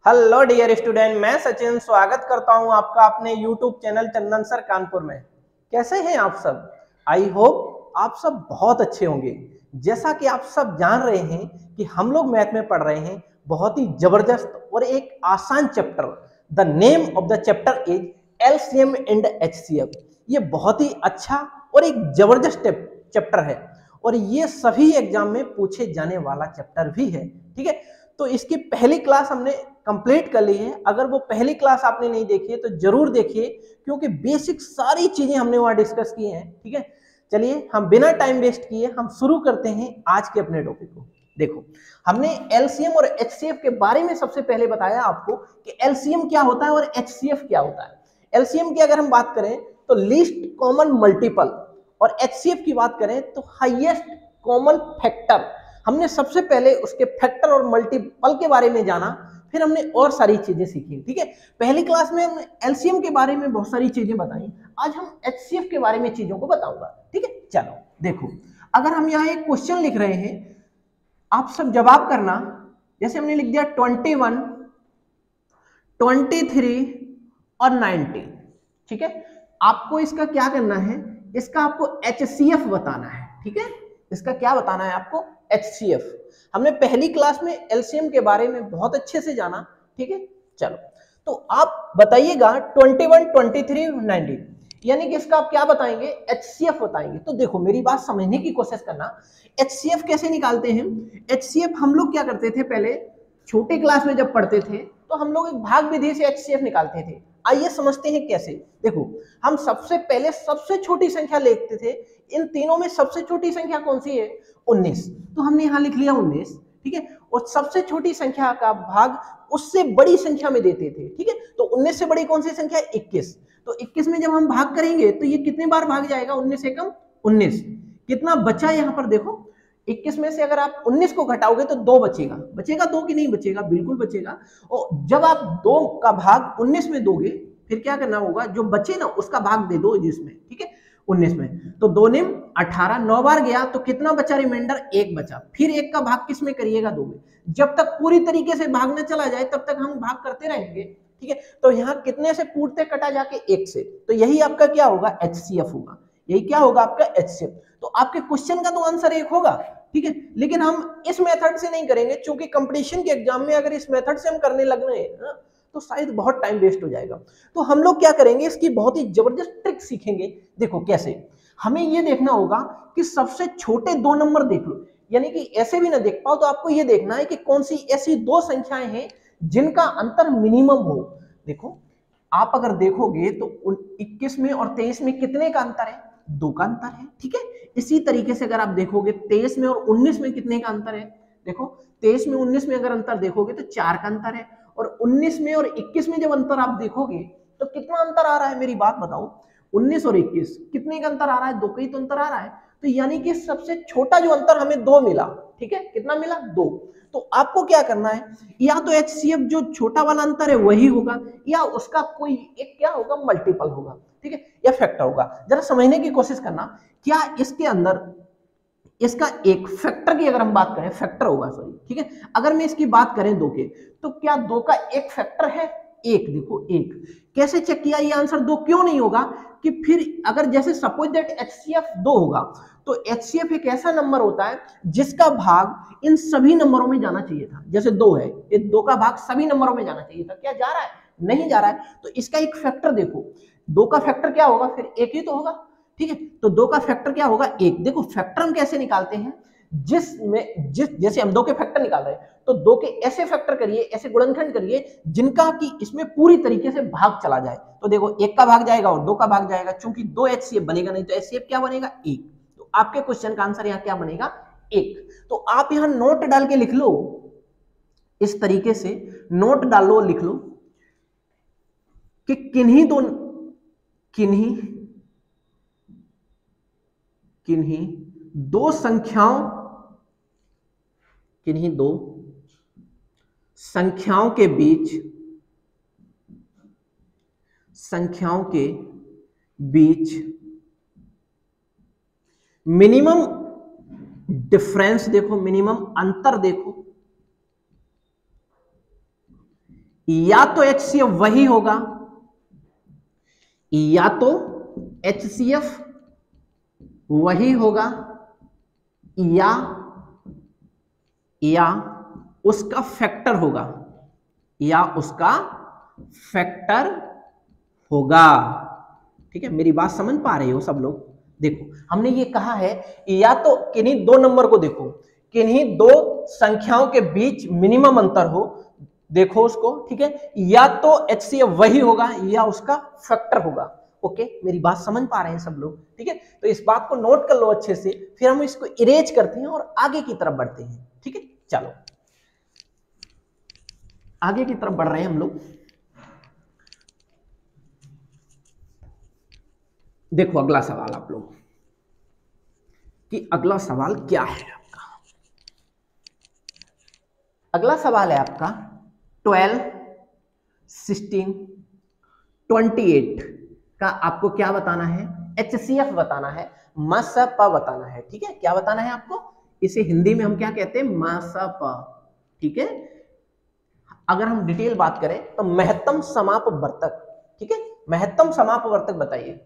Hello dear student, मैं सचिन स्वागत करता हूं आपका अपने यूट्यूब चैनल चंदन सर कानपुर में। कैसे हैं आप सब? आई होप आप सब बहुत अच्छे होंगे। जैसा कि आप सब जान रहे हैं कि हम लोग मैथ में पढ़ रहे हैं बहुत ही जबरदस्त और एक आसान chapter. The name of the chapter is LCM and HCF. ये बहुत ही अच्छा और एक जबरदस्त चैप्टर है और ये सभी एग्जाम में पूछे जाने वाला चैप्टर भी है। ठीक है, तो इसकी पहली क्लास हमने कंप्लीट कर ली है। अगर वो पहली क्लास आपने नहीं देखी है तो जरूर देखिए, क्योंकि बेसिक सारी चीजें हमने वहां डिस्कस की हैं। ठीक है, चलिए हम बिना टाइम वेस्ट किए हम शुरू करते हैं आज के अपने टॉपिक को। देखो, हमने एलसीएम और एचसीएफ के बारे में सबसे पहले बताया आपको कि एलसीएम क्या होता है और एचसीएफ क्या होता है। एलसीएम की अगर हम बात करें तो लीस्ट कॉमन मल्टीपल, और एचसीएफ की बात करें तो हाईएस्ट कॉमन फैक्टर। हमने सबसे पहले उसके फैक्टर और मल्टीपल के बारे में जाना, फिर हमने और सारी चीजें सीखी। ठीक है, पहली क्लास में हमने एलसीएम के बारे में बहुत सारी चीजें बताई, आज हम एचसीएफ के बारे में चीजों को बताऊंगा। ठीक है, चलो देखो, अगर हम यहाँ एक क्वेश्चन लिख रहे हैं, आप सब जवाब करना। जैसे हमने लिख दिया 21, 23 और 90। ठीक है, आपको इसका क्या करना है, इसका आपको एचसीएफ बताना है। ठीक है, इसका क्या बताना है आपको, एचसीएफ। हमने पहली क्लास में एलसीएम के बारे में बहुत अच्छे से जाना। ठीक है, चलो तो आप बताइएगा 21, 23, 90, यानी कि इसका आप क्या बताएंगे, एचसीएफ बताएंगे। तो देखो मेरी बात समझने की कोशिश करना, एचसीएफ कैसे निकालते हैं। एचसीएफ हम लोग क्या करते थे, पहले छोटे क्लास में जब पढ़ते थे तो हम लोग एक भाग विधि से एचसीएफ निकालते थे। आइए समझते हैं कैसे। देखो, हम सबसे पहले सबसे छोटी संख्या लेते थे। इन तीनों में सबसे छोटी संख्या कौन सी है, 19, तो हमने यहां लिख लिया 19। ठीक है, और सबसे छोटी संख्या का भाग उससे बड़ी संख्या में देते थे। ठीक है, तो 19 से बड़ी कौन सी संख्या, 21। तो 21 में जब हम भाग करेंगे तो ये कितने बार भाग जाएगा, 19 एकम 19। कितना बचा यहां पर देखो, 21 में से अगर आप 19 को घटाओगे तो 2 बचेगा। बचेगा 2 कि नहीं बचेगा, बिल्कुल बचेगा। और जब आप 2 का भाग 19 में दोगे, फिर क्या करना होगा, जो बचे ना उसका भाग दे दो जिसमें। ठीक है, 19 में तो 2 निम 18, 9 बार गया तो कितना बचा, रिमाइंडर 1 बचा। फिर 1 का भाग किस में करिएगा, 2 में। जब तक पूरी तरीके से भाग न चला जाए तब तक हम भाग करते रहेंगे। ठीक है, तो यहाँ कितने से कूटते कटा जाके 1 से, तो यही आपका क्या होगा, एचसीएफ होगा। यही क्या होगा आपका, एचसीएफ। तो आपके क्वेश्चन का तो आंसर 1 होगा। ठीक है, लेकिन हम इस मेथड से नहीं करेंगे, क्योंकि कंपटीशन के एग्जाम में अगर इस मेथड से हम करने लग रहे हैं तो शायद बहुत टाइम वेस्ट हो जाएगा। तो हम लोग क्या करेंगे, इसकी बहुत ही जबरदस्त ट्रिक सीखेंगे। देखो कैसे, हमें ये देखना होगा कि सबसे छोटे 2 नंबर देख लो, यानी कि ऐसे भी ना देख पाओ तो आपको ये देखना है कि कौन सी ऐसी 2 संख्याएं हैं जिनका अंतर मिनिमम हो। देखो, आप अगर देखोगे तो 21 में और 23 में कितने का अंतर है, 2 का अंतर है। ठीक है, इसी तरीके से अगर आप देखोगे 23 में और 19 में कितने का अंतर है, देखो 23 में 19 में अगर अंतर देखोगे तो 4 का अंतर है। और 19 में और 21 में जब अंतर आप देखोगे तो कितना अंतर आ रहा है, मेरी बात बताओ, 19 और 21 कितने का अंतर आ रहा है, 2 का ही तो अंतर आ रहा है। तो यानी कि सबसे छोटा जो अंतर हमें 2 मिला। ठीक है, कितना मिला, 2। तो आपको क्या करना है, या तो एचसीएफ जो छोटा वाला अंतर है वही होगा, या उसका कोई एक क्या होगा, मल्टीपल होगा। ठीक है, या फैक्टर होगा। जरा समझने की कोशिश करना, क्या इसके अंदर इसका एक फैक्टर की अगर हम बात करें, फैक्टर होगा सॉरी। ठीक है, अगर मैं इसकी बात करें 2 के, तो क्या 2 का एक फैक्टर है, एक। देखो एक कैसे चेक किया, ये आंसर 2 क्यों नहीं होगा, कि फिर अगर जैसे सपोज दैट एचसीएफ 2 होगा, तो एचसीएफ एक ऐसा नंबर होता है जिसका भाग इन सभी नंबरों में जाना चाहिए था। जैसे 2 है, ये 2 का भाग सभी नंबरों में जाना चाहिए था, क्या जा रहा है, नहीं जा रहा है। तो इसका एक फैक्टर देखो, 2 का फैक्टर क्या होगा, फिर 1 ही तो होगा। ठीक है, तो 2 का फैक्टर क्या होगा, 1। देखो फैक्टर हम कैसे निकालते हैं, जैसे हम 2 के फैक्टर निकाल रहे हैं तो 2 के ऐसे फैक्टर करिए, ऐसे गुणनखंड करिए जिनका कि इसमें पूरी तरीके से भाग चला जाए। तो देखो 1 का भाग जाएगा और 2 का भाग जाएगा, चूंकि 2 एचसीएफ बनेगा नहीं तो एचसीएफ क्या बनेगा, 1। तो आपके क्वेश्चन का आंसर यहाँ क्या बनेगा, 1। तो आप यहाँ नोट डाल के लिख लो, इस तरीके से नोट डालो, लिख लो कि किन्हीं दो संख्याओं के बीच मिनिमम डिफरेंस, देखो मिनिमम अंतर देखो, या तो HCF वही होगा, या तो HCF वही होगा, या उसका फैक्टर होगा, या उसका फैक्टर होगा। ठीक है, मेरी बात समझ पा रहे हो सब लोग? देखो हमने ये कहा है या तो किन्हीं दो नंबर को देखो, किन्हीं दो संख्याओं के बीच मिनिमम अंतर हो, देखो उसको, ठीक है, या तो HCF वही होगा या उसका फैक्टर होगा। ओके, मेरी बात समझ पा रहे हैं सब लोग? ठीक है, तो इस बात को नोट कर लो अच्छे से, फिर हम इसको इरेज करते हैं और आगे की तरफ बढ़ते हैं। ठीक है, चलो आगे की तरफ बढ़ रहे हैं हम लोग। देखो अगला सवाल आप लोग, कि अगला सवाल क्या है आपका। अगला सवाल है आपका 12, 16, 28 का आपको क्या बताना है? HCF बताना है, मसप बताना है। ठीक है, क्या बताना है आपको? इसे हिंदी में हम क्या कहते हैं? मसप। ठीक है, अगर हम डिटेल बात करें तो महत्तम समापवर्तक। ठीक है, महत्तम समापवर्तक बताइए।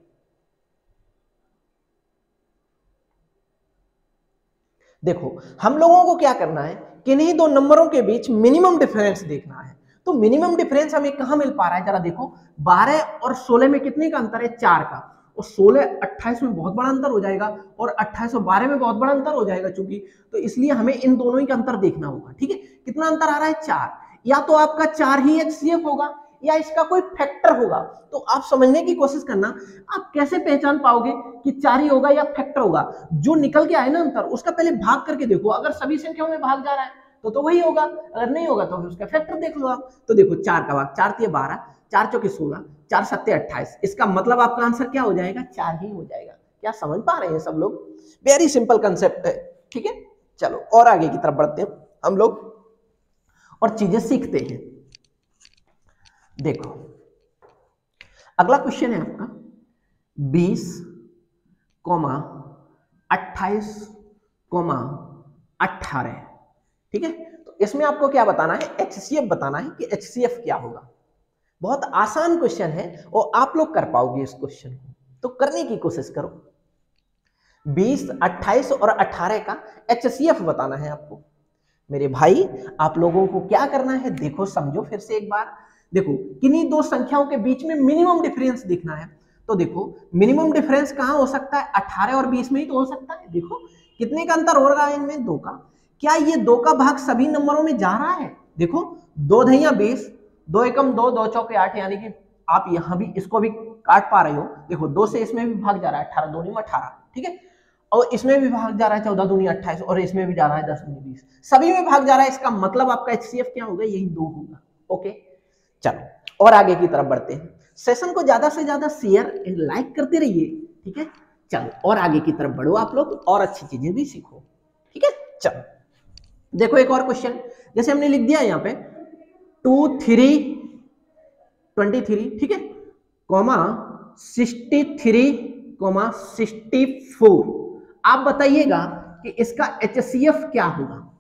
देखो हम लोगों को क्या करना है, किन्हीं दो नंबरों के बीच मिनिमम डिफरेंस देखना है। तो मिनिमम डिफरेंस हमें कहां मिल पा रहा है, जरा देखो 12 और 16 में कितने का अंतर है? 4 का। और 16 28 में बहुत बड़ा अंतर हो जाएगा, और 28 और 12 में बहुत बड़ा अंतर हो जाएगा चूंकि, तो इसलिए हमें इन दोनों ही का अंतर देखना होगा। ठीक है, कितना अंतर आ रहा है? 4। या तो आपका 4 ही HCF होगा या इसका कोई फैक्टर होगा। तो आप समझने की कोशिश करना, आप कैसे पहचान पाओगे कि 4 ही होगा या फैक्टर होगा? जो निकल के आए ना अंतर, उसका पहले भाग करके देखो, अगर सभी संख्याओं में भाग जा रहा है तो वही होगा, अगर नहीं होगा तो उसका फैक्टर देख लो आप। तो देखो 4 का भाग, 4 × 12, 4 × 16, 4 × 7 = 28, इसका मतलब आपका आंसर क्या हो जाएगा? 4 ही हो जाएगा। क्या समझ पा रहे हैं सब लोग? वेरी सिंपल कंसेप्ट है। ठीक है, चलो और आगे की तरफ बढ़ते हैं हम लोग और चीजें सीखते हैं। देखो अगला क्वेश्चन है आपका 20, 28, 18। ठीक है, तो इसमें आपको क्या बताना है? HCF बताना है कि HCF क्या होगा। बहुत आसान क्वेश्चन है और आप लोग कर पाओगे इस क्वेश्चन को, तो करने की कोशिश करो। 20, 28 और 18 का HCF बताना है आपको। मेरे भाई आप लोगों को क्या करना है, देखो समझो फिर से एक बार। देखो किन्हीं दो संख्याओं के बीच में मिनिमम डिफरेंस देखना है। तो देखो मिनिमम डिफरेंस कहां हो सकता है? 18 और 20 में ही तो हो सकता है। देखो कितने का अंतर हो रहा है इनमें? 2 का। क्या ये 2 का भाग सभी नंबरों में जा रहा है? देखो 2 × 20, 2 एकम 2, 2 चौके 8, यानी कि आप यहां भी इसको भी काट पा रहे हो। देखो 2 से इसमें भी भाग जा रहा है, 18 2 × 18। ठीक है, और इसमें भी भाग जा रहा है 14 दूनी 28, और इसमें भी जा रहा है 10 दूनी 20, सभी में भाग जा रहा है। इसका मतलब आपका HCF क्या होगा? यही 2 होगा। ओके, चलो और आगे की तरफ बढ़ते हैं। सेशन को ज्यादा से ज्यादा शेयर एंड लाइक करते रहिए। ठीक है, चलो और आगे की तरफ बढ़ो आप लोग और अच्छी चीजें भी सीखो। ठीक है, चलो देखो एक और क्वेश्चन, जैसे हमने लिख दिया यहाँ पे 2, 3, 23, ठीक है, कॉमा 63, 64। आप बताइएगा कि इसका HCF क्या होगा?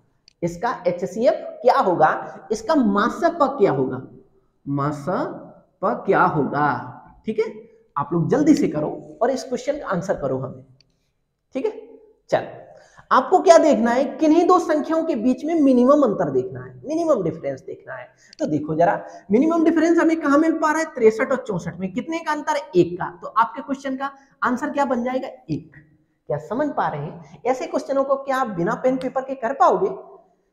इसका HCF क्या होगा? इसका मासप क्या होगा? मासप क्या होगा? ठीक है, आप लोग जल्दी से करो और इस क्वेश्चन का आंसर करो हमें। ठीक है, चलो आपको क्या देखना है? किन्हीं दो संख्याओं के बीच में मिनिमम अंतर देखना है, मिनिमम डिफरेंस देखना है। तो देखो जरा मिनिमम डिफरेंस हमें कहां मिल पा रहा है? 63 और 64 में। कितने का अंतर है? 1 का। तो आपके क्वेश्चन का आंसर क्या बन जाएगा? 1। क्या समझ पा रहे हैं? ऐसे क्वेश्चनों को क्या आप बिना पेन पेपर के कर पाओगे?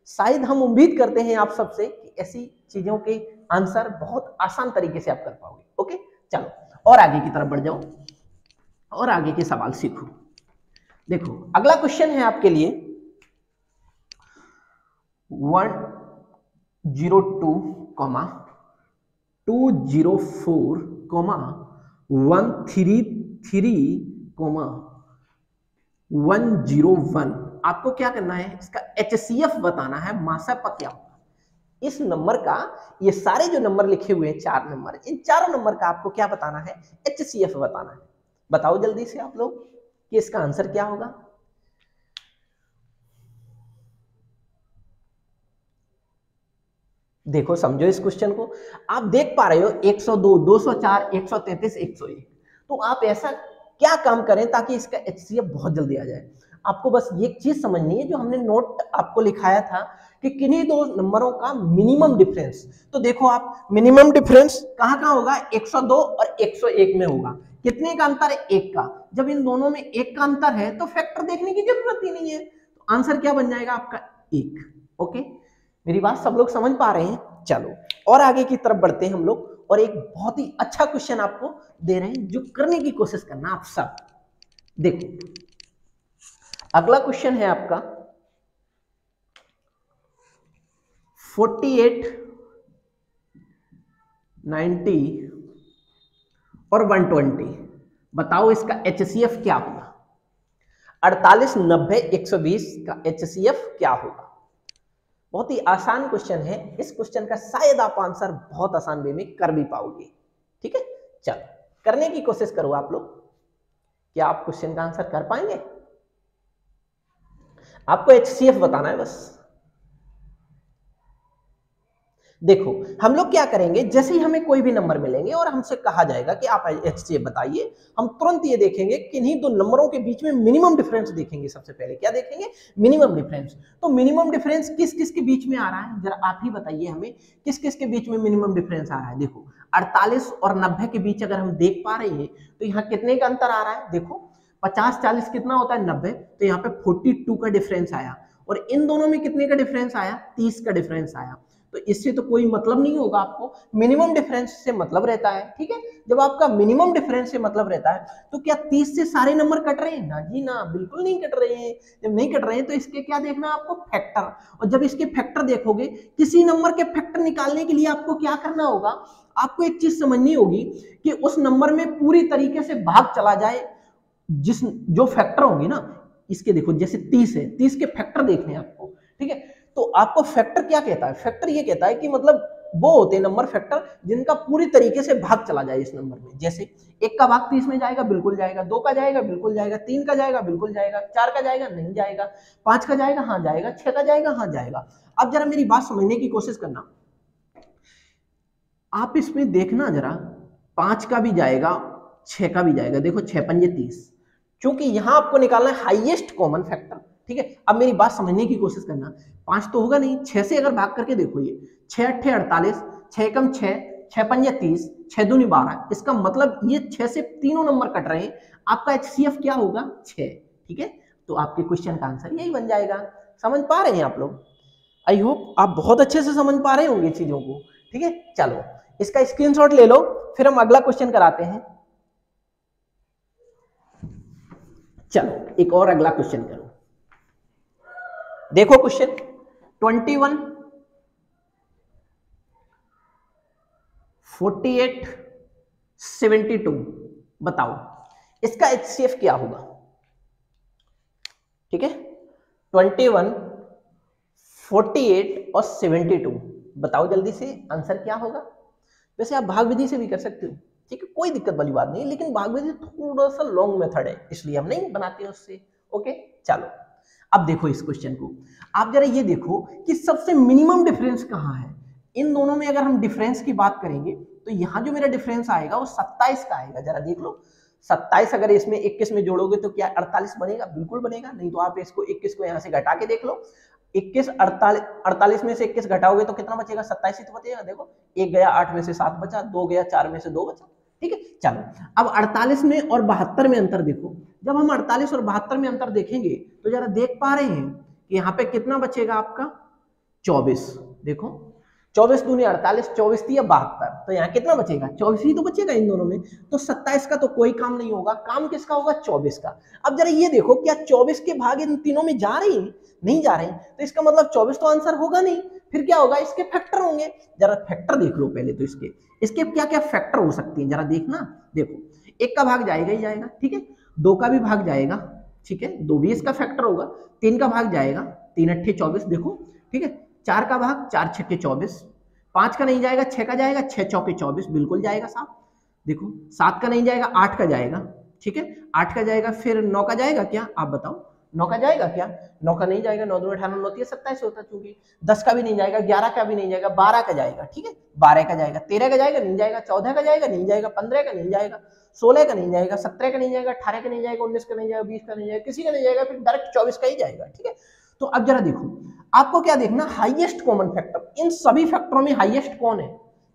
शायद हम उम्मीद करते हैं आप सबसे कि ऐसी चीजों के आंसर बहुत आसान तरीके से आप कर पाओगे। ओके, चलो और आगे की तरफ बढ़ जाओ और आगे के सवाल सीखो। देखो अगला क्वेश्चन है आपके लिए 102, 204, 133, 101। आपको क्या करना है? इसका HCF बताना है, मासप क्या होगा इस नंबर का। ये सारे जो नंबर लिखे हुए हैं 4 नंबर, इन चारों नंबर का आपको क्या बताना है? HCF बताना है। बताओ जल्दी से आप लोग कि इसका आंसर क्या होगा। देखो समझो इस क्वेश्चन को, आप देख पा रहे हो 102, 204, 133, 101। तो आप ऐसा क्या काम करें ताकि इसका एचसीएफ बहुत जल्दी आ जाए। आपको बस ये चीज समझनी है जो हमने नोट आपको लिखाया था कि किन्हीं दो नंबरों का मिनिमम डिफरेंस। तो देखो आप मिनिमम डिफरेंस कहाँ कहाँ होगा, 102 और 101 में होगा। कितने का अंतर है, 1 का। जब इन दोनों में 1 का अंतर है तो फैक्टर देखने की जरूरत ही नहीं है, तो आंसर क्या बन जाएगा आपका, 1। ओके, मेरी बात सब लोग समझ पा रहे हैं। चलो और आगे की तरफ बढ़ते हैं हम लोग, और एक बहुत ही अच्छा क्वेश्चन आपको दे रहे हैं जो करने की कोशिश करना आप सब। देखो अगला क्वेश्चन है आपका 48, 90 और 120। बताओ इसका एचसीएफ क्या होगा। 48, 90, 120 का एचसीएफ क्या होगा। बहुत ही आसान क्वेश्चन है, इस क्वेश्चन का शायद आप आंसर बहुत आसान वे में कर भी पाओगे। ठीक है, चलो करने की कोशिश करो आप लोग। क्या आप क्वेश्चन का आंसर कर पाएंगे। आपको एचसीएफ बताना है बस। देखो हम लोग क्या करेंगे, जैसे ही हमें कोई भी नंबर मिलेंगे और हमसे कहा जाएगा कि आप एचसीएफ बताइए, हम तुरंत ये देखेंगे किन्हीं दो नंबरों के बीच में मिनिमम डिफरेंस देखेंगे। सबसे पहले क्या देखेंगे, मिनिमम डिफरेंस। तो मिनिमम डिफरेंस किस किस के बीच में आ रहा है, जरा आप ही बताइए हमें, किस किस के बीच में मिनिमम डिफरेंस आ रहा है। देखो 48 और 90 के बीच अगर हम देख पा रहे हैं तो यहाँ कितने का अंतर आ रहा है। देखो 50 40 कितना होता है 90, तो यहाँ पे 42 का डिफरेंस आया, और इन दोनों में कितने का डिफरेंस आया, 30 का डिफरेंस आया। तो इससे तो कोई मतलब नहीं होगा, आपको मिनिमम डिफरेंस से मतलब रहता है। ठीक है, जब आपका मिनिमम डिफरेंस से मतलब रहता है तो क्या 30 से सारे नंबर कट रहे हैं, ना जी ना, बिल्कुल नहीं कट रहे हैं। जब नहीं कट रहे हैं तो इसके क्या देखना है आपको, फैक्टर। और जब इसके फैक्टर देखोगे, किसी नंबर के फैक्टर निकालने के लिए आपको क्या करना होगा, आपको एक चीज समझनी होगी कि उस नंबर में पूरी तरीके से भाग चला जाए, जिस जो फैक्टर होंगे ना इसके। देखो जैसे 30 है, 30 के फैक्टर देखने हैं आपको। ठीक है, तो आपको फैक्टर क्या कहता है, फैक्टर ये कहता है कि मतलब वो होते हैं नंबर फैक्टर जिनका पूरी तरीके से भाग चला जाए इस नंबर में। जैसे 1 का भाग 30 में जाएगा, बिल्कुल जाएगा। 2 का जाएगा, बिल्कुल जाएगा। 3 का जाएगा, बिल्कुल जाएगा। 4 का जाएगा, नहीं जाएगा। 5 का जाएगा, हाँ जाएगा। 6 का जाएगा, हाँ जाएगा। अब जरा मेरी बात समझने की कोशिश करना, आप इसमें देखना जरा, 5 का भी जाएगा, 6 का भी जाएगा। देखो 6 पंजे 30, क्योंकि यहां आपको निकालना है हाईएस्ट कॉमन फैक्टर। ठीक है, अब मेरी बात समझने की कोशिश करना, 5 तो होगा नहीं, 6 से अगर भाग करके देखो, ये 6 अट्ठे 48, 6 कम 6, 6 पंजे 30, 6 दूनी 12। इसका मतलब ये 6 से तीनों नंबर कट रहे हैं, आपका एचसीएफ क्या होगा, 6। ठीक है, तो आपके क्वेश्चन का आंसर यही बन जाएगा। समझ पा रहे हैं आप लोग, आई होप आप बहुत अच्छे से समझ पा रहे होंगे चीजों को। ठीक है, चलो इसका स्क्रीनशॉट ले लो, फिर हम अगला क्वेश्चन कराते हैं। चलो एक और अगला क्वेश्चन करो। देखो क्वेश्चन 21, 48, 72। बताओ इसका एचसीएफ क्या होगा। ठीक है, 21, 48 और 72। बताओ जल्दी से आंसर क्या होगा। वैसे आप भाग विधि से भी कर सकते हो, ठीक है, कोई दिक्कत वाली बात नहीं, लेकिन भाग विधि थोड़ा सा लॉन्ग मेथड है, इसलिए हम नहीं बनाते हैं उससे। ओके, चलो अब देखो इस क्वेश्चन को, आप जरा ये देखो कि सबसे मिनिमम डिफरेंस कहाँ है इन दोनों में। अगर हम डिफरेंस की बात करेंगे तो यहाँ जो मेरा डिफरेंस आएगा वो 27 का आएगा। जरा देख लो 27 अगर इसमें 21 में जोड़ोगे तो क्या 48 बनेगा, बिल्कुल बनेगा। नहीं तो आप इसको 21 को यहाँ से घटा के देख लो, 21 48 में से 21 घटाओगे तो कितना बचेगा, 27 ही तो बचेगा। देखो 1 गया, 8 में से 7 बचा, 2 गया, 4 में से 2 बचा। ठीक है, चलो अब 48 में और 72 में अंतर देखो। जब हम 48 और 72 में अंतर देखेंगे तो जरा देख पा रहे हैं कि यहाँ पे कितना बचेगा आपका, 24। देखो 24 दूनी 48, 24 थी 72, तो यहाँ कितना बचेगा, 24 ही तो बचेगा इन दोनों में। तो 27 का तो कोई काम नहीं होगा, काम किसका होगा, 24 का। अब जरा ये देखो क्या 24 के भाग इन तीनों में जा रही है, नहीं जा रहे हैं, तो इसका मतलब 24 तो आंसर होगा नहीं। फिर क्या होगा, इसके फैक्टर होंगे। जरा फैक्टर देख लो पहले तो, इसके क्या क्या फैक्टर हो सकती है जरा देखना। देखो 1 का भाग जाएगा ही जाएगा, ठीक है, 2 का भी भाग जाएगा, ठीक है, 2 भी इसका फैक्टर होगा। 3 का भाग जाएगा, 3 अट्ठे 24, देखो, ठीक है। 4 का भाग, 4 छक्के 24। 5 का नहीं जाएगा, 6 का जाएगा, 6 चौके 24, बिल्कुल जाएगा साहब। देखो 7 का नहीं जाएगा, 8 का जाएगा, ठीक है, 8 का जाएगा, फिर 9 का जाएगा क्या, आप बताओ। 9 का जाएगा क्या? 9 का नहीं जाएगा, 9 दूनी 18, 9 3 27 होता, चूंकि 10 का भी नहीं जाएगा, 11 का भी नहीं जाएगा, 12 का जाएगा, ठीक है, 12 का जाएगा, 13 का जाएगा, नहीं जाएगा, 14 का जाएगा, नहीं जाएगा, 15 का नहीं जाएगा, 16 का नहीं जाएगा, 17 का नहीं जाएगा, 18 का नहीं जाएगा, 19 का नहीं जाएगा, 20 का नहीं जाएगा, किसी का नहीं जाएगा, फिर डायरेक्ट 24 का ही जाएगा, ठीक है। तो अब जरा देखो, आपको क्या देखना, हाईएस्ट कॉमन फैक्टर, इन सभी फैक्टरों में हाईएस्ट कौन है?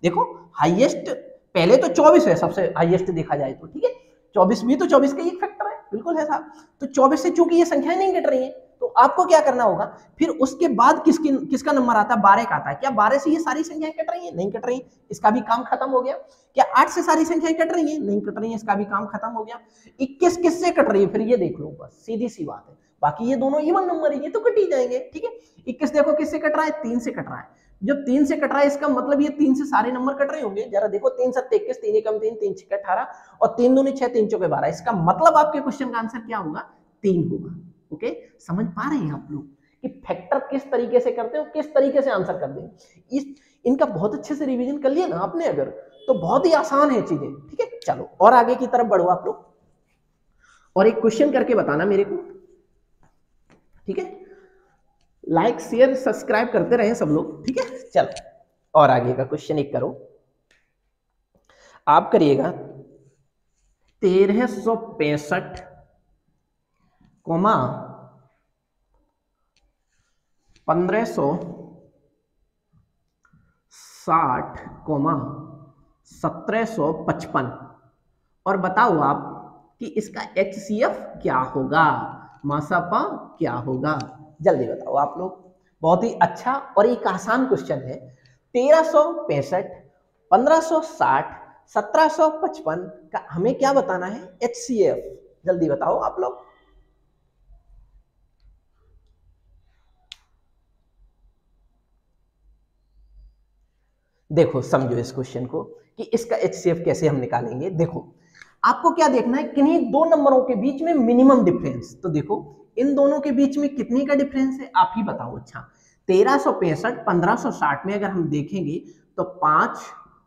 देखो हाईएस्ट पहले तो 24 है, सबसे हाईएस्ट देखा जाए तो, ठीक है, 24 भी तो 24 का एक फैक्टर है, बिल्कुल है साहब। तो 24 से चूंकि ये संख्याएं नहीं कट रही है, तो आपको क्या करना होगा, फिर उसके बाद किसका नंबर आता है? 12 का आता है। क्या 12 से ये सारी संख्याएं कट रही है? नहीं कट रही, इसका भी काम खत्म हो गया। क्या 8 से सारी संख्याएं कट रही है? नहीं कट रही है, इसका भी काम खत्म हो गया। 21 किससे कट रही है? फिर ये देख लो, बस सीधी सी बात है, बाकी ये दोनों इवन नंबर है, ये तो कट ही जाएंगे, ठीक है। 21 देखो किससे कट रहा है? 3 से कट रहा है। जब 3 से कट रहा है, इसका मतलब ये 3 से सारे नंबर कट रहे होंगे। जरा देखो, 3 7 21, 3 एकम 3, 3 6 18 और 3 दूनी 6, 3 चौके 12। इसका मतलब आपके क्वेश्चन का आंसर क्या होगा? 3 होगा। ओके, समझ पा रहे हैं आप लोग कि फैक्टर किस तरीके से करते हो, किस तरीके से आंसर कर दें। इनका बहुत अच्छे से रिवीजन कर लिया ना आपने अगर, तो बहुत ही आसान है चीजें, ठीक है। चलो और आगे की तरफ बढ़ो आप लोग, और एक क्वेश्चन करके बताना मेरे को, ठीक है। लाइक शेयर सब्सक्राइब करते रहे सब लोग, ठीक है। चलो और आगे का क्वेश्चन एक करो, आप करिएगा 1365 1560 1755 और बताओ आप कि इसका HCF क्या होगा, मासापा क्या होगा? जल्दी बताओ आप लोग। बहुत ही अच्छा और एक आसान क्वेश्चन है। 1365 1560 1755 का हमें क्या बताना है? HCF। जल्दी बताओ आप लोग। देखो समझो इस क्वेश्चन को कि इसका HCF कैसे हम निकालेंगे। देखो आपको क्या देखना है, किन्हीं दो नंबरों के बीच में मिनिमम डिफरेंस। तो देखो इन दोनों के बीच में कितने का डिफरेंस है, आप ही बताओ। अच्छा 1365 1560 में अगर हम देखेंगे तो 5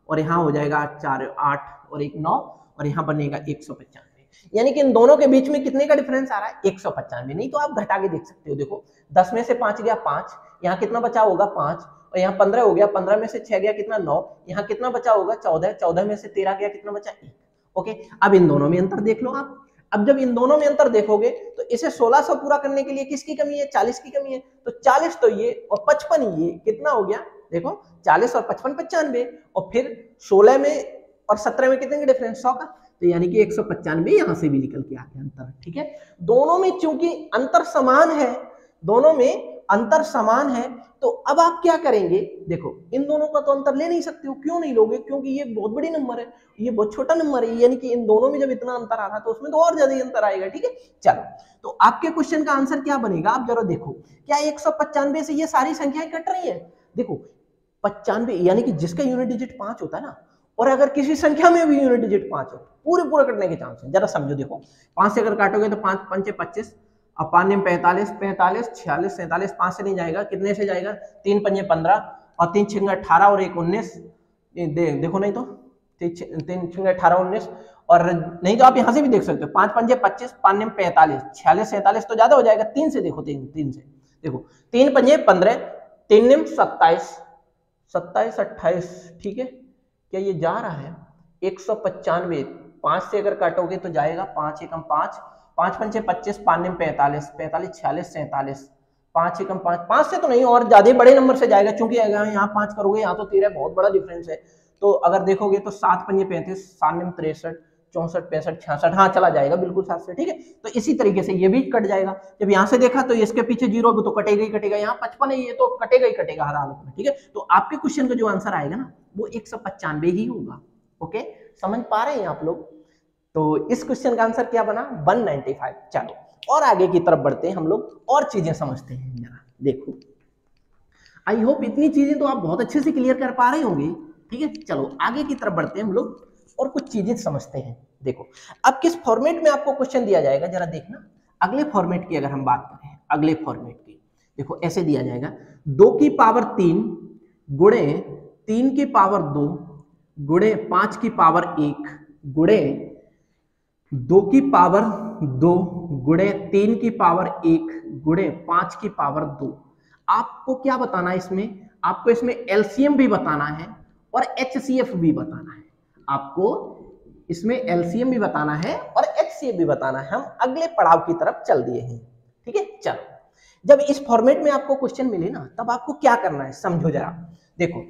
और यहाँ हो जाएगा 4 8 और 1 9 और यहाँ बनेगा 195, यानी कि इन दोनों के बीच में कितने का डिफरेंस आ रहा है? 195। नहीं तो आप घटा के देख सकते हो। देखो 10 में से 5 गया 5, यहाँ कितना बचा होगा 5, और यहाँ 15 हो गया, 15 में से 6 गया कितना 9, यहाँ कितना बचा होगा 14, 14 में से 13 गया कितना बचा 1। ओके, अब इन दोनों में अंतर देख लो आप। अब जब इन दोनों में अंतर देखोगे तो इसे 1600 पूरा करने के लिए किसकी कमी है? 40 की कमी है। तो 40 तो ये और 55 ये, कितना हो गया? देखो 40 और 55 95, और फिर 16 में और 17 में कितने का डिफरेंस? 100 का। तो यानी कि 195 यहां से भी निकल के आ गया अंतर, ठीक है। दोनों में चूंकि अंतर समान है, दोनों में अंतर समान है, तो अब आप क्या करेंगे? देखो इन दोनों का तो अंतर ले नहीं सकते हो। क्यों नहीं लोगे? क्योंकि ये बहुत बड़ी नंबर है, ये बहुत छोटा नंबर है, यानी कि इन दोनों में जब इतना अंतर आ रहा है तो उसमें तो और ज्यादा ही अंतर आएगा, ठीक है। चलो तो आपके क्वेश्चन का आंसर क्या बनेगा? आप जरा देखो, क्या 195 से ये सारी संख्याएं कट रही है? देखो 95 यानी कि जिसका यूनिट डिजिट 5 होता है ना, और अगर किसी संख्या में भी यूनिट डिजिट 5 हो, पूरे कटने के चांस है। जरा समझो, देखो 5 से अगर काटोगे तो 5 पंचे 25, अब 5 में 45 45 46 47, 5 से नहीं जाएगा, कितने से जाएगा? 3 पंजे 15 और 3 छिंगे 18 और 1 19। देखो नहीं तो 3 छिंगे 18 19, और नहीं तो आप यहां से भी देख सकते हो 5 पंजे 25, 5 में 45 46 47 तो ज्यादा हो जाएगा। 3 से देखो, 3 से देखो, 3 पंजे 15, 3 निम 27 27 28, ठीक है। क्या ये जा रहा है? 195 5 से अगर काटोगे तो जाएगा 5 एकम 5, 5 पंचे 25, 5 निम 45 45 46 47, 5 एकम 5, 5 से तो नहीं और ज्यादा बड़े नंबर से जाएगा, क्योंकि अगर यहाँ 5 करोगे यहाँ तो 13, बहुत बड़ा डिफरेंस है। तो अगर देखोगे तो 7 पंजे 35, 7 निम 63 64 65 66, हाँ चला जाएगा बिल्कुल 7 से, ठीक है। तो इसी तरीके से ये भी कट जाएगा। जब यहाँ से देखा तो इसके पीछे 0 तो कटेगा ही कटेगा, यहाँ 55 है ये तो कटेगा ही कटेगा हर हालत में, ठीक है। तो आपके क्वेश्चन का जो आंसर आएगा ना वो 195 ही होगा। ओके, समझ पा रहे हैं आप लोग? तो इस क्वेश्चन का आंसर क्या बना? 195। चलो और आगे की तरफ बढ़ते हैं हम लोग, और चीजें समझते हैं। जरा देखो, आई होप इतनी चीजें तो आप बहुत अच्छे से क्लियर कर पा रहे होंगे, ठीक है। चलो आगे की तरफ बढ़ते हैं हम लोग और कुछ चीजें समझते हैं। देखो अब किस फॉर्मेट में आपको क्वेश्चन दिया जाएगा, जरा देखना। अगले फॉर्मेट की अगर हम बात करें, अगले फॉर्मेट की, देखो ऐसे दिया जाएगा 2 की पावर 3 गुणे 3 की पावर 2 गुणे 5 की पावर 1 गुणे 2 की पावर 2 गुणे 3 की पावर 1 गुणे 5 की पावर 2। आपको क्या बताना है इसमें, आपको इसमें एलसीएम भी बताना है और एचसीएफ भी बताना है। आपको इसमें एलसीएम भी बताना है और एचसीएफ भी बताना है। हम अगले पड़ाव की तरफ चल दिए हैं, ठीक है। चलो, जब इस फॉर्मेट में आपको क्वेश्चन मिले ना, तब आपको क्या करना है समझो जरा। देखो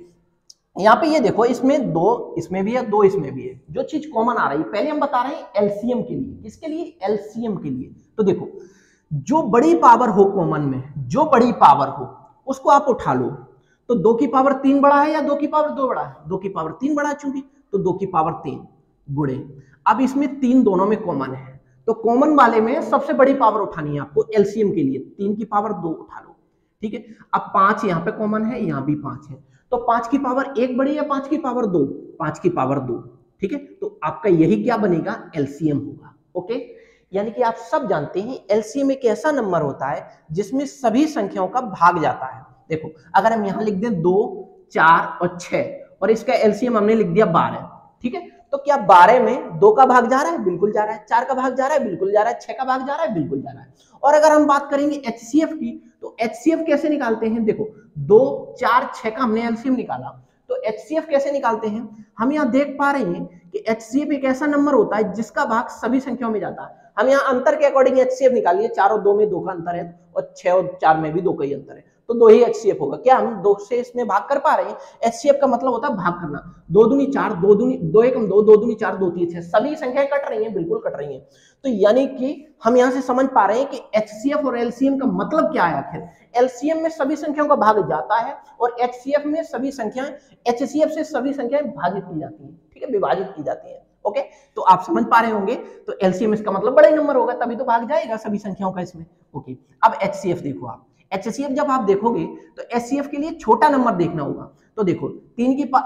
यहाँ पे ये देखो, इसमें 2 इसमें भी है, 2 इसमें भी है। जो चीज कॉमन आ रही है, पहले हम बता रहे हैं एलसीएम के लिए। किसके लिए? एलसीएम के लिए। तो देखो, जो बड़ी पावर हो कॉमन में, जो बड़ी पावर हो उसको आप उठा लो। तो 2 की पावर 3 बड़ा है या 2 की पावर 2 बड़ा है? 2 की पावर 3 बड़ा चूंकि, तो 2 की पावर 3 गुणे, अब इसमें 3 दोनों में कॉमन है, तो कॉमन वाले में सबसे बड़ी पावर उठानी है आपको एलसीएम के लिए। 3 की पावर 2 उठा लो, ठीक है। अब 5 यहाँ पे कॉमन है, यहाँ भी 5 है, तो 5 की पावर 1 बड़ी या 5 की पावर 2? 5 की पावर 2, ठीक है। तो आपका यही क्या बनेगा? एलसीएम होगा। ओके, यानी कि आप सब जानते हैं एलसीएम एक ऐसा नंबर होता है जिसमें सभी संख्याओं का भाग जाता है। देखो, अगर हम यहां लिख दें 2, 4 और 6 और इसका एलसीएम हमने लिख दिया 12, ठीक है। तो क्या 12 में 2 का भाग जा रहा है? बिल्कुल जा रहा है। 4 का भाग जा रहा है? बिल्कुल जा रहा है। 6 का भाग जा रहा है? बिल्कुल जा रहा है। और अगर हम बात करेंगे एचसीएफ की, तो एचसीएफ कैसे निकालते हैं? देखो, 2, 4, 6 का हमने एलसीएम निकाला, तो एचसीएफ कैसे निकालते हैं? हम यहाँ देख पा रहे हैं कि एचसीएफ एक ऐसा नंबर होता है जिसका भाग सभी संख्याओं में जाता है। हम यहाँ अंतर के अकॉर्डिंग एचसीएफ निकालिए, 4 और 2 में 2 का अंतर है और 6 और 4 में भी 2 का ही अंतर है, तो 2 ही एचसीएफ होगा। क्या हम 2 से इसमें भाग कर पा रहे हैं? एचसीएफ का मतलब होता है भाग करना। 2 दूनी 4, 2 दूनी 2 एकम 2, 2 दूनी 4, 2 3 6, सभी संख्याएं कट रही हैं, बिल्कुल कट रही हैं। तो यानी कि हम यहाँ से समझ पा रहे हैं कि एचसीएफ और एलसीएम का मतलब क्या है आखिर। एलसीएम में सभी संख्याओं का भाग जाता है और एचसीएफ में सभी संख्याएं, एचसीएफ से सभी संख्याएं भाजित की जाती हैं, ठीक है, विभाजित की जाती हैं। ओके, तो आप समझ पा रहे होंगे। तो एलसीएम इसका मतलब बड़ा ही नंबर होगा, तभी तो भाग जाएगा सभी संख्याओं का इसमें। ओके, अब एचसीएफ देखो आप। एचसीएफ जब आप देखोगे तो एचसीएफ के लिए छोटा नंबर देखना होगा। तो देखो,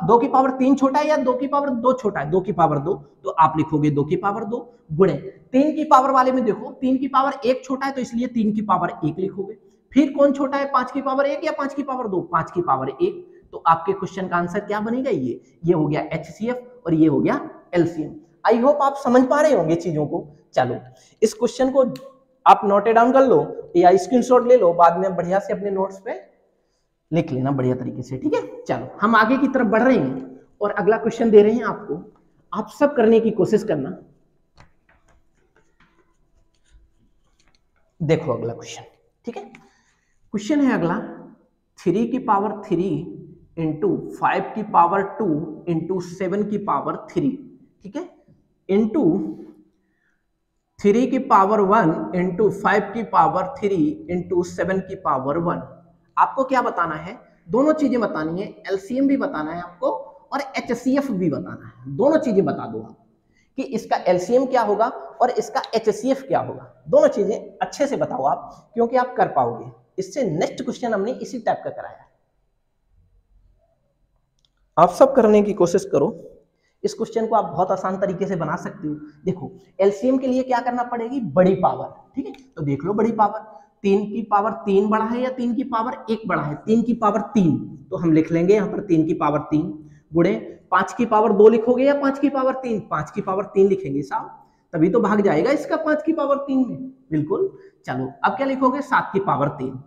2 की पावर 3 छोटा है या 2 की पावर 2 छोटा है? 2 की पावर 2, तो आप लिखोगे 2 की पावर 2 गुणे 3 की पावर वाले में देखो 3 की पावर 1 छोटा है, तो इसलिए 3 की पावर 1 लिखोगे। फिर कौन छोटा है, 5 की पावर 1 या 5 की पावर 2? 5 की पावर 1। तो आपके क्वेश्चन का आंसर क्या बनेगा? ये हो गया एचसीएफ और ये हो गया एलसीएम। आई होप आप समझ पा रहे होंगे चीजों को। चलो, इस क्वेश्चन को आप नोट डाउन कर लो या स्क्रीनशॉट ले लो, बाद में बढ़िया से अपने नोट्स पे लिख लेना बढ़िया तरीके से, ठीक है। चलो, हम आगे की तरफ बढ़ रहे हैं और अगला क्वेश्चन दे रहे हैं आपको, आप सब करने की कोशिश करना। देखो अगला क्वेश्चन, ठीक है। क्वेश्चन है अगला, 3 की पावर 3 इंटू 5 की पावर 2 इंटू 7 की पावर 3, ठीक है, इंटू 3 की पावर 1 इंटू 5 की पावर 3 इंटू 7 की पावर 1। आपको क्या बताना है? दोनों चीजें बतानी है, एलसीएम भी बताना है आपको और एचसीएफ भी बताना है। दोनों चीजें बता दो आप कि इसका एलसीएम क्या होगा और इसका एचसीएफ क्या होगा। दोनों चीजें अच्छे से बताओ आप, क्योंकि आप कर पाओगे। इससे नेक्स्ट क्वेश्चन हमने इसी टाइप का कराया। आप सब करने की कोशिश करो। इस क्वेश्चन को आप बहुत आसान तरीके से बना सकते हो। देखो, एलसीएम के लिए क्या करना पड़ेगी? बड़ी पावर, ठीक है। तो देख लो, बड़ी पावर 3 की पावर 3 बड़ा है या 3 की पावर 1 बड़ा है? 3 की पावर 3, तो हम लिख लेंगे यहाँ पर 3 की पावर 3 गुणे 5 की पावर 2 लिखोगे या 5 की पावर 3? 5 की पावर 3 लिखेंगे साहब, तभी तो भाग जाएगा इसका 5 की पावर 3 में, बिल्कुल। चलो, अब क्या लिखोगे? 7 की पावर 3,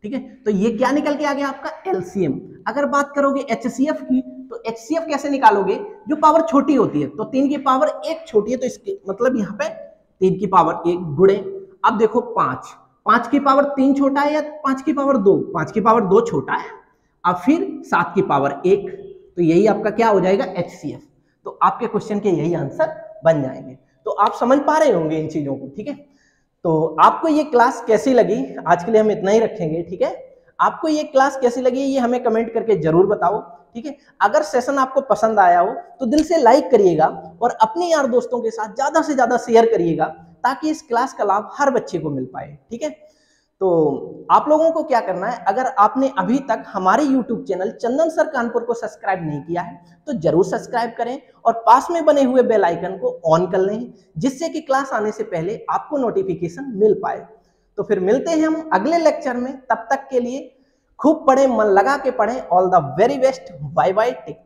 ठीक है। तो ये क्या निकल के आ गया आपका? एलसीएम। अगर बात करोगे एचसीएफ की, तो एचसीएफ कैसे निकालोगे? जो पावर छोटी होती है, तो 3 की पावर 1 छोटी है, तो इसके मतलब यहाँ पे 3 की पावर 1 गुणे, अब देखो 5 की पावर 3 छोटा है या 5 की पावर 2? 5 की पावर 2 छोटा है। अब फिर 7 की पावर 1, तो यही आपका क्या हो जाएगा? एचसीएफ। तो आपके क्वेश्चन के यही आंसर बन जाएंगे। तो आप समझ पा रहे होंगे इन चीजों को, ठीक है। तो आपको ये क्लास कैसी लगी? आज के लिए हम इतना ही रखेंगे, ठीक है। आपको ये क्लास कैसी लगी ये हमें कमेंट करके जरूर बताओ, ठीक है। अगर सेशन आपको पसंद आया हो तो दिल से लाइक करिएगा और अपने यार दोस्तों के साथ ज्यादा से ज्यादा शेयर करिएगा, ताकि इस क्लास का लाभ हर बच्चे को मिल पाए, ठीक है। तो आप लोगों को क्या करना है, अगर आपने अभी तक हमारे YouTube चैनल चंदन सर कानपुर को सब्सक्राइब नहीं किया है तो जरूर सब्सक्राइब करें और पास में बने हुए बेल आइकन को ऑन कर लें, जिससे कि क्लास आने से पहले आपको नोटिफिकेशन मिल पाए। तो फिर मिलते हैं हम अगले लेक्चर में, तब तक के लिए खूब पढ़ें, मन लगा के पढ़ें। All the very best, bye bye, take care.